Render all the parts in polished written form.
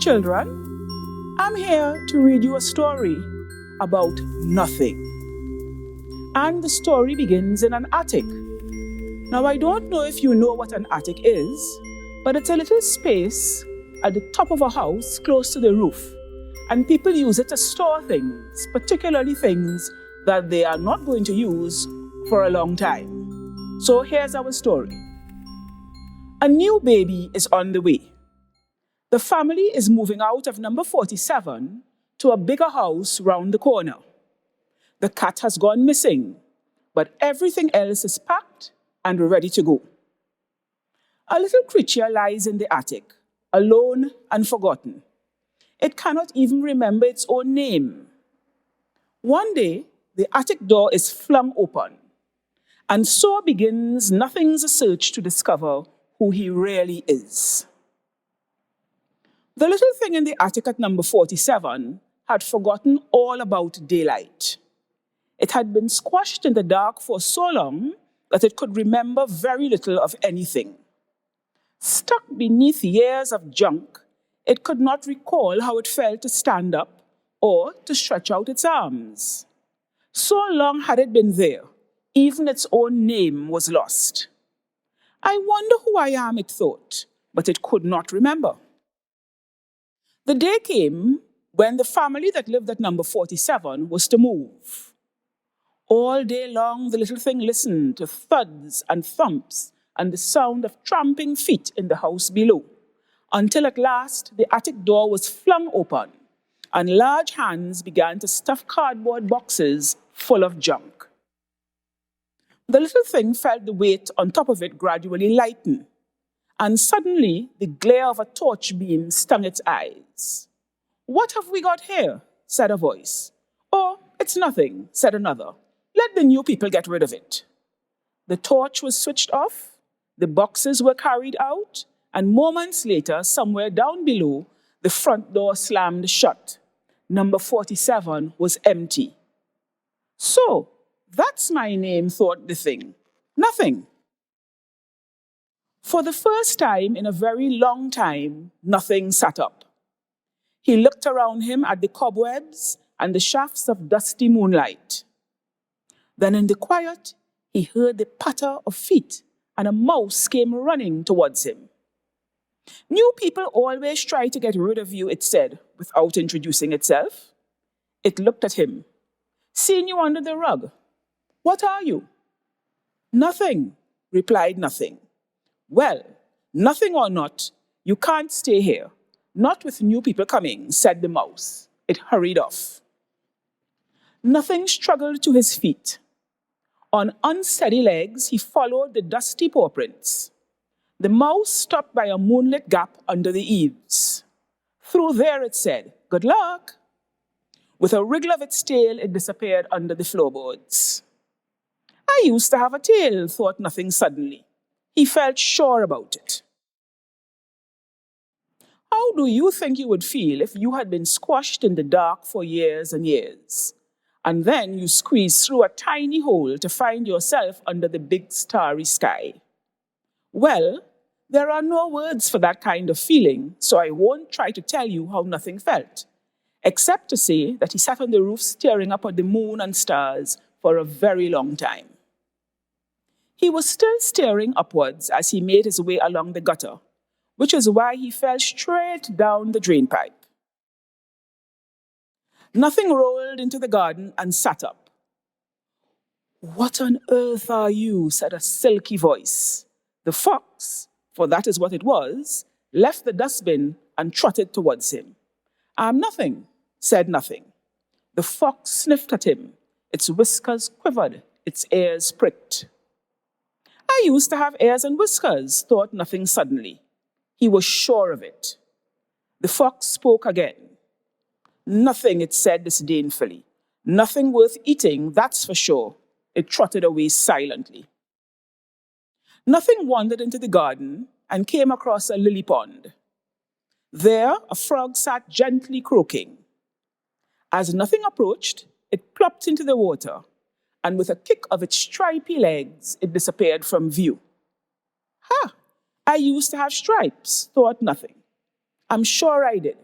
children. I'm here to read you a story about nothing. And the story begins in an attic. Now, I don't know if you know what an attic is, but it's a little space at the top of a house close to the roof. And people use it to store things, particularly things that they are not going to use for a long time. So here's our story. A new baby is on the way. The family is moving out of number 47 to a bigger house round the corner. The cat has gone missing, but everything else is packed and ready to go. A little creature lies in the attic, alone and forgotten. It cannot even remember its own name. One day, the attic door is flung open, and so begins nothing's search to discover who he really is. The little thing in the attic at number 47 had forgotten all about daylight. It had been squashed in the dark for so long that it could remember very little of anything. Stuck beneath years of junk, it could not recall how it felt to stand up or to stretch out its arms. So long had it been there, even its own name was lost. I wonder who I am, it thought, but it could not remember. The day came when the family that lived at number 47 was to move. All day long, the little thing listened to thuds and thumps and the sound of tramping feet in the house below, until at last the attic door was flung open and large hands began to stuff cardboard boxes full of junk. The little thing felt the weight on top of it gradually lighten, and suddenly the glare of a torch beam stung its eyes. "What have we got here?" said a voice. "Oh, it's nothing," said another. "Let the new people get rid of it." The torch was switched off, the boxes were carried out, and moments later, somewhere down below, the front door slammed shut. Number 47 was empty. "So, that's my name," thought the thing. "Nothing." For the first time in a very long time, Nothing sat up. He looked around him at the cobwebs and the shafts of dusty moonlight. Then in the quiet, he heard the patter of feet, and a mouse came running towards him. "New people always try to get rid of you," it said, without introducing itself. It looked at him. "Seen you under the rug. What are you?" "Nothing," replied Nothing. "Well, nothing or not, you can't stay here. Not with new people coming," said the mouse. It hurried off. Nothing struggled to his feet. On unsteady legs, he followed the dusty paw prints. The mouse stopped by a moonlit gap under the eaves. "Through there," it said. "Good luck." With a wriggle of its tail, it disappeared under the floorboards. "I used to have a tail," thought Nothing suddenly. He felt sure about it. How do you think you would feel if you had been squashed in the dark for years and years, and then you squeezed through a tiny hole to find yourself under the big starry sky? Well, there are no words for that kind of feeling, so I won't try to tell you how Nothing felt, except to say that he sat on the roof staring up at the moon and stars for a very long time. He was still staring upwards as he made his way along the gutter, which is why he fell straight down the drainpipe. Nothing rolled into the garden and sat up. "What on earth are you?" said a silky voice. The fox, for that is what it was, left the dustbin and trotted towards him. "I'm Nothing," said Nothing. The fox sniffed at him. Its whiskers quivered, its ears pricked. "I used to have ears and whiskers," thought Nothing suddenly. He was sure of it. The fox spoke again. "Nothing," it said disdainfully. "Nothing worth eating, that's for sure." It trotted away silently. Nothing wandered into the garden and came across a lily pond. There, a frog sat gently croaking. As Nothing approached, it plopped into the water, and with a kick of its stripy legs, it disappeared from view. "Ha! I used to have stripes," thought Nothing. "I'm sure I did.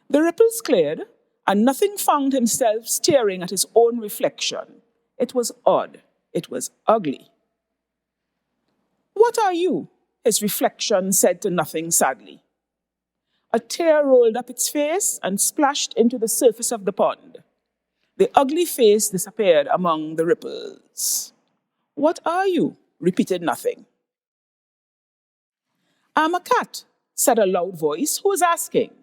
The ripples cleared, and Nothing found himself staring at his own reflection. It was odd. It was ugly. "What are you?" his reflection said to Nothing sadly. A tear rolled up its face and splashed into the surface of the pond. The ugly face disappeared among the ripples. "What are you?" repeated Nothing. "I'm a cat," said a loud voice. "Who's asking?"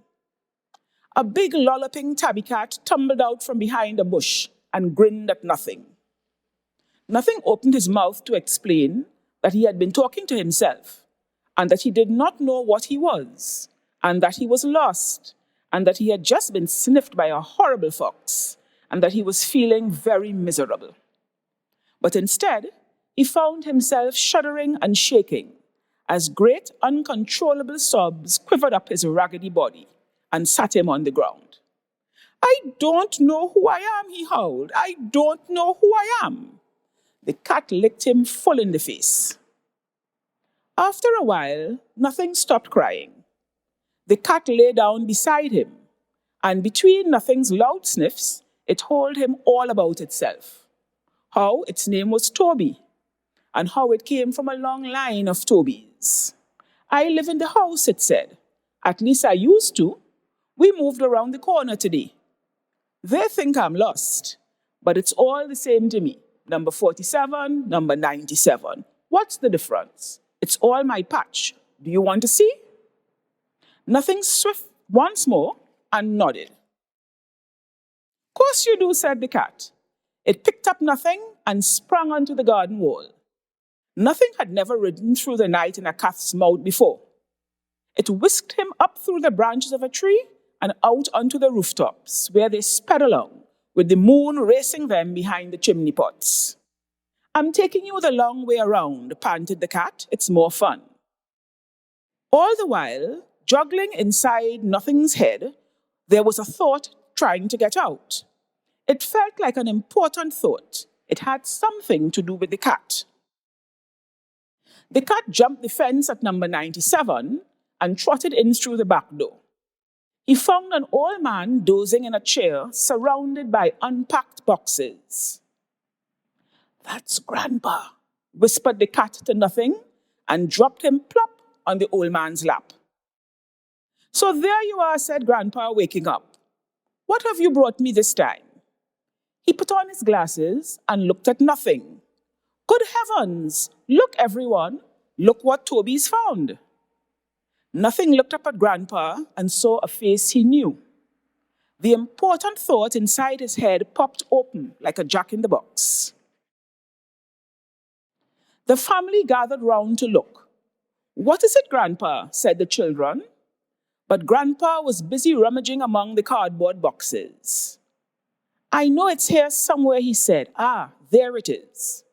A big lolloping tabby cat tumbled out from behind a bush and grinned at Nothing. Nothing opened his mouth to explain that he had been talking to himself, and that he did not know what he was, and that he was lost, and that he had just been sniffed by a horrible fox, and that he was feeling very miserable. But instead, he found himself shuddering and shaking as great uncontrollable sobs quivered up his raggedy body and sat him on the ground. "I don't know who I am," he howled. "I don't know who I am." The cat licked him full in the face. After a while, Nothing stopped crying. The cat lay down beside him, and between Nothing's loud sniffs, it told him all about itself. How its name was Toby, and how it came from a long line of Tobys. "I live in the house," it said. "At least I used to. We moved around the corner today. They think I'm lost, but it's all the same to me. Number 47, number 97. What's the difference? It's all my patch. Do you want to see?" Nothing swift once more and nodded. "Course you do," said the cat. It picked up Nothing and sprang onto the garden wall. Nothing had never ridden through the night in a cat's mouth before. It whisked him up through the branches of a tree and out onto the rooftops, where they sped along, with the moon racing them behind the chimney pots. "I'm taking you the long way around," panted the cat. "It's more fun." All the while, juggling inside Nothing's head, there was a thought trying to get out. It felt like an important thought. It had something to do with the cat. The cat jumped the fence at number 97 and trotted in through the back door. He found an old man dozing in a chair surrounded by unpacked boxes. "That's Grandpa," whispered the cat to Nothing and dropped him plop on the old man's lap. "So there you are," said Grandpa, waking up. "What have you brought me this time?" He put on his glasses and looked at Nothing. "Good heavens! Look, everyone! Look what Toby's found!" Nothing looked up at Grandpa and saw a face he knew. The important thought inside his head popped open like a jack-in-the-box. The family gathered round to look. "What is it, Grandpa?" said the children. But Grandpa was busy rummaging among the cardboard boxes. "I know it's here somewhere," he said. "Ah, there it is."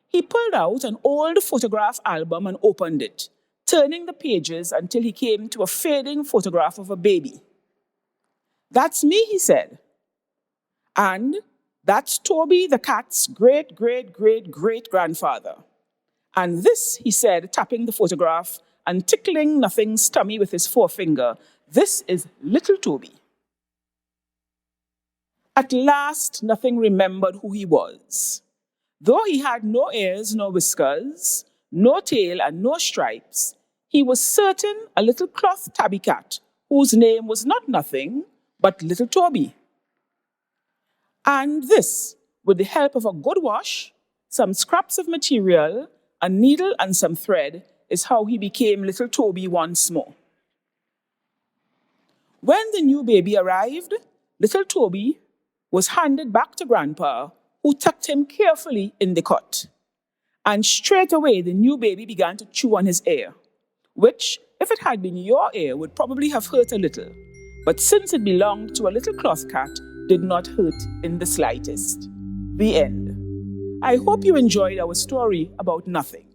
He pulled out an old photograph album and opened it, turning the pages until he came to a fading photograph of a baby. "That's me," he said. "And that's Toby the cat's great-great-great-great-grandfather. And this," he said, tapping the photograph and tickling Nothing's tummy with his forefinger, "this is little Toby." At last, Nothing remembered who he was. Though he had no ears nor whiskers, no tail and no stripes, he was certain a little cloth tabby cat whose name was not Nothing, but little Toby. And this, with the help of a good wash, some scraps of material, a needle and some thread, is how he became little Toby once more. When the new baby arrived, little Toby was handed back to Grandpa, who tucked him carefully in the cot. And straight away, the new baby began to chew on his ear, which, if it had been your ear, would probably have hurt a little. But since it belonged to a little cloth cat, did not hurt in the slightest. The end. I hope you enjoyed our story about Nothing.